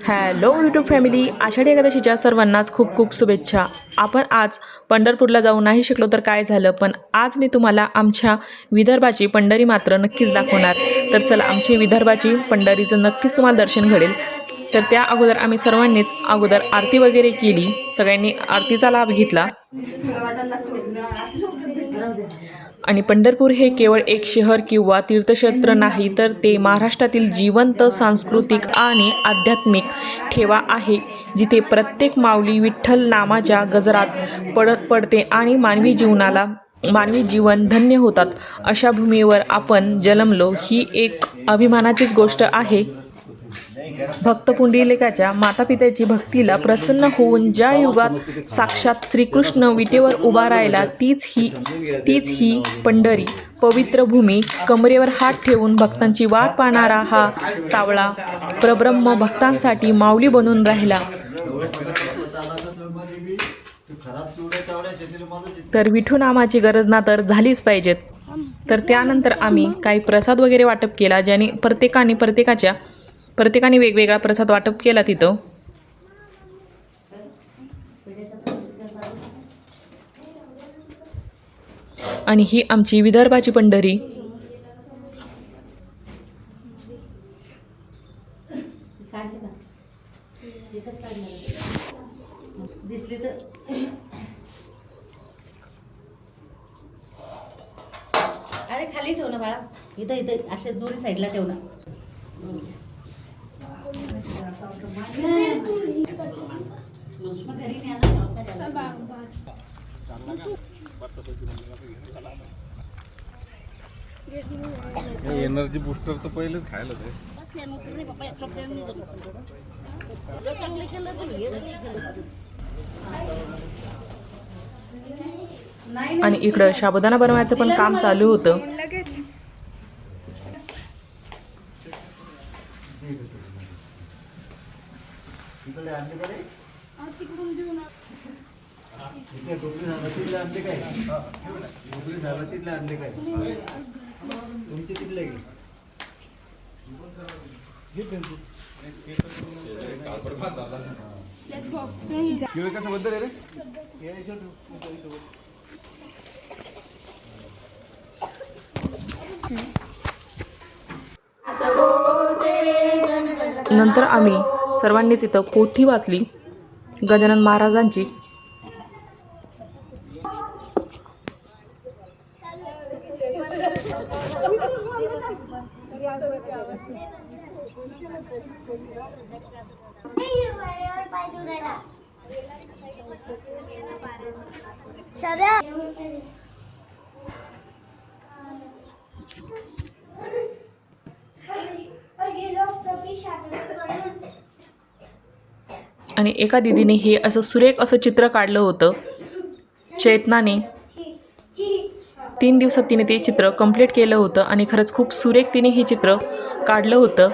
Hello YouTube family, Ashadhi एकादशीच्या सर्वांनाच खूप खूप शुभेच्छा. आपण आज पंढरपूरला जाऊ नाही शकलो तर काय झालं, पण आज मी तुम्हाला आमच्या विदर्भाची पंढरी मात्र नक्कीच दाखवणार. तर चला, आमची विदर्भाची पंढरीचं नक्कीच तुम्हाला दर्शन घडेल. तर त्या अगोदर आम्ही सर्वांनीच अगोदर आरती वगैरे केली, सगळ्यांनी आरतीचा लाभ घेतला. आणि पंढरपूर हे केवळ एक शहर किंवा तीर्थक्षेत्र नाही, तर ते महाराष्ट्रातील जिवंत सांस्कृतिक आणि आध्यात्मिक ठेवा आहे, जिथे प्रत्येक माऊली विठ्ठल नामाच्या गजरात पडते आणि मानवी जीवन धन्य होतात. अशा भूमीवर आपण जन्मलो ही एक अभिमानाचीच गोष्ट आहे. भक्त पुंडलिकाच्या मातापित्याची भक्तीला प्रसन्न होऊन ज्या युगात साक्षात श्रीकृष्ण विटेवर उभा राहिला, तीच ही पंढरी पवित्र भूमी. कमरेवर हात ठेवून भक्तांची वाट पाहणारा हा सावळा परब्रह्म भक्तांसाठी माऊली बनून राहिला. तर विठू नामाची गरज ना तर झालीच पाहिजेत. तर त्यानंतर आम्ही काही प्रसाद वगैरे वाटप केला, ज्याने प्रत्येकाने वेगवेगळा प्रसाद वाटप केला तिथं. आणि ही आमची विदर्भाची पंढरी. अरे खाली ठेव ना बाळा, इथं इथं अशा दोन्ही साईडला ठेव ना. एनर्जी बूस्टर तर पहिलेच खायला ते. आणि इकडं साबुदाणा बनवायचं पण काम चालू होतं. नंतर आम्ही सर्वांनीच इथं पोथी वाचली गजानन महाराजांची. आणि एका दीदीने हे असं सुरेख असं चित्र काढलं होतं. चैतनाने 3 दिवसात तिने ते चित्र कंप्लीट केलं होतं आणि खरंच खूप सुरेख तिने हे चित्र काढलं होतं.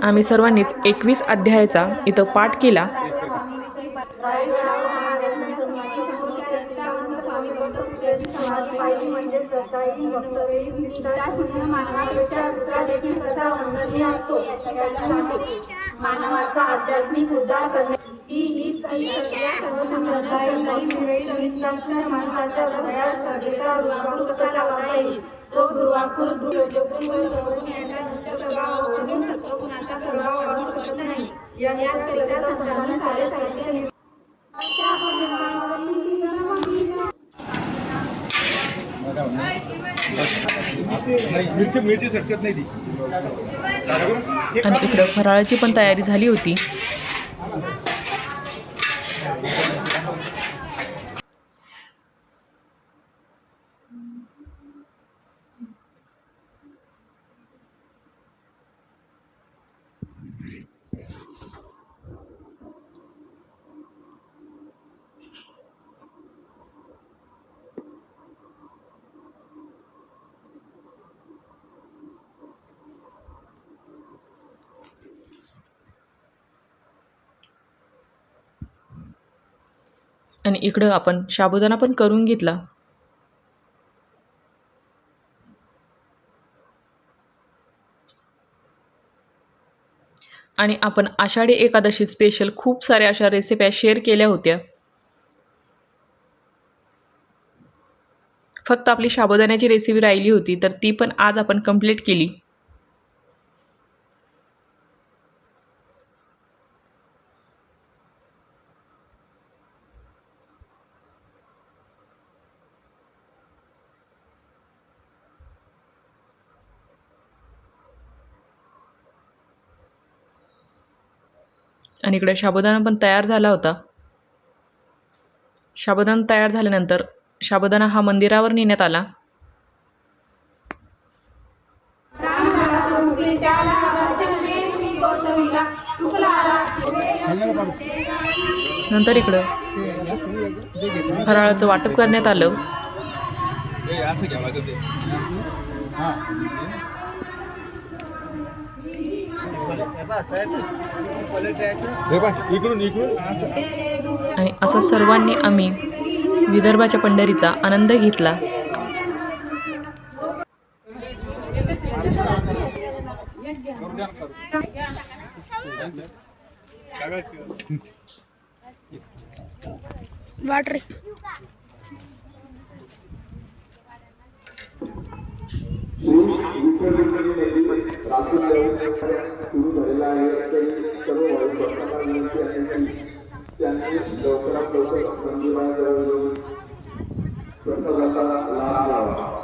आम्ही सर्वांनीच 21 अध्यायाचा इथं पाठ केला. मानवाचा आध्यात्मिक उद्धार करणे हीच माणसाच्या हृदयात श्रद्धेचा दुर्वांकुर कसा लावता येईल, तो दुर्वांकुर सत्वगुणाचा प्रभाव वाढू शकत नाही. याकरिता संस्थांनी सारे साहित्य मिरची झटकत नाही ती. आणि इकडं फराळाची पण तयारी झाली होती. आणि इकडं आपण साबुदाणा पण करून घेतला. आणि आपण आषाढी एकादशी स्पेशल खूप साऱ्या अशा रेसिप्या शेअर केल्या होत्या. फक्त आपली साबुदाण्याची रेसिपी राहिली होती, तर ती पण आज आपण कंप्लीट केली. आणि इकडे साबुदाणा पण तयार झाला होता. साबुदाणा तयार झाल्यानंतर साबुदाणा हा मंदिरावर नेण्यात आला. नंतर इकडं फराळाचं वाटप करण्यात आलं. हे असं घ्यावं लागत हे बघ इकडून आणि असं सर्वांनी आम्ही विदर्भाच्या पंढरीचा आनंद घेतला. वाटरे सुरू झालेला आहे. सर्व त्यांनी लवकरात लवकर मंदिराजवळ प्रसादाचा लाभ घ्यावा.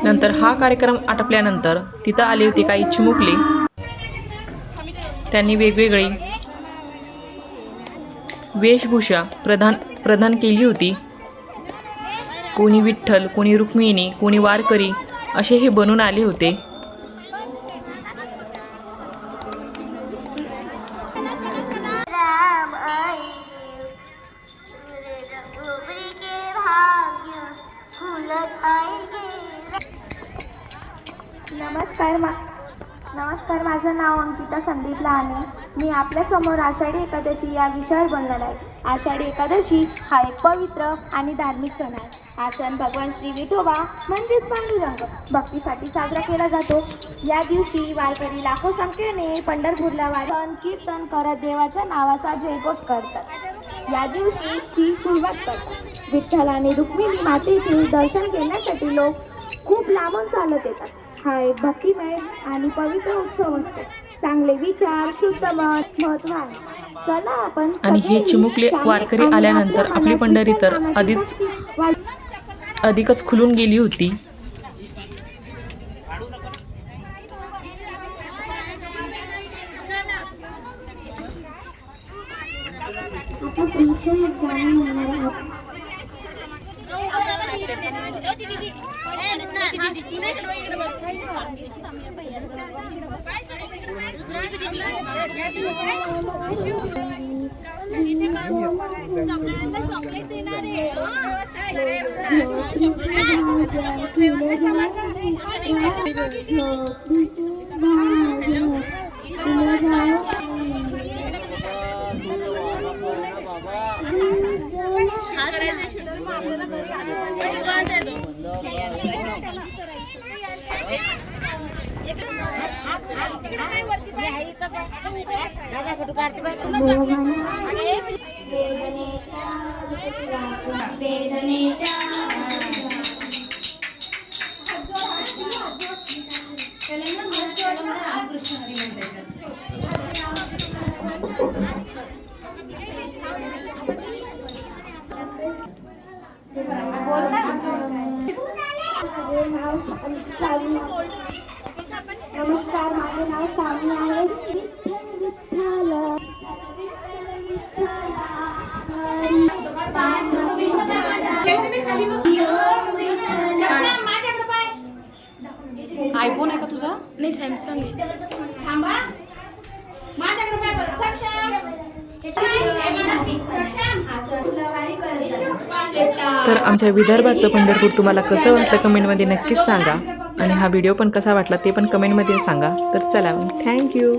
नंतर हा कार्यक्रम आटपल्यानंतर तिथं आली होती काही चिमुकली. त्यांनी वेगवेगळी वेशभूषा प्रदान केली होती. कोणी विठ्ठल, कोणी रुक्मिणी, कोणी वारकरी असे हे बनून आले होते. नमस्कार, माझं नाव अंकिता संदीप लहाने. मी आपल्यासमोर आषाढी एकादशी या विषयावर बोलणार आहे. आषाढी एकादशी हा एक पवित्र आणि धार्मिक सण आहे. हा सण भगवान श्री विठोबा म्हणजेच पांडुरंग भक्तीसाठी साजरा केला जातो. या दिवशी वारकरी लाखो संख्येने पंढरपूरला वारी कीर्तन करत देवाच्या नावाचा जयघोष करतात. या दिवशी ची सुरुवात करतात. विठ्ठल आणि रुक्मिणी मातेचे दर्शन घेण्यासाठी लोक खूप लांबून चालत येतात. हा एक भक्तिमय आणि पवित्र उत्सव असतो. चांगले विचार, शुद्ध मत महत्व आहे. चला आपण आणि हे चिमुकले वारकरी आल्यानंतर आपली पंढरी तर अधिकच खुलून गेली होती. नमस्कार, माझे नाव सावनी आहे. विठ्ठल आयफोन आहे का तुझा? नाही, सॅमसंग आहे. तर आमच्या विदर्भाचं पंढरपूर तुम्हाला कसं वाटलं कमेंटमध्ये नक्कीच सांगा. आणि हा व्हिडिओ पण कसा वाटला ते पण कमेंटमध्ये सांगा. तर चला, थँक्यू.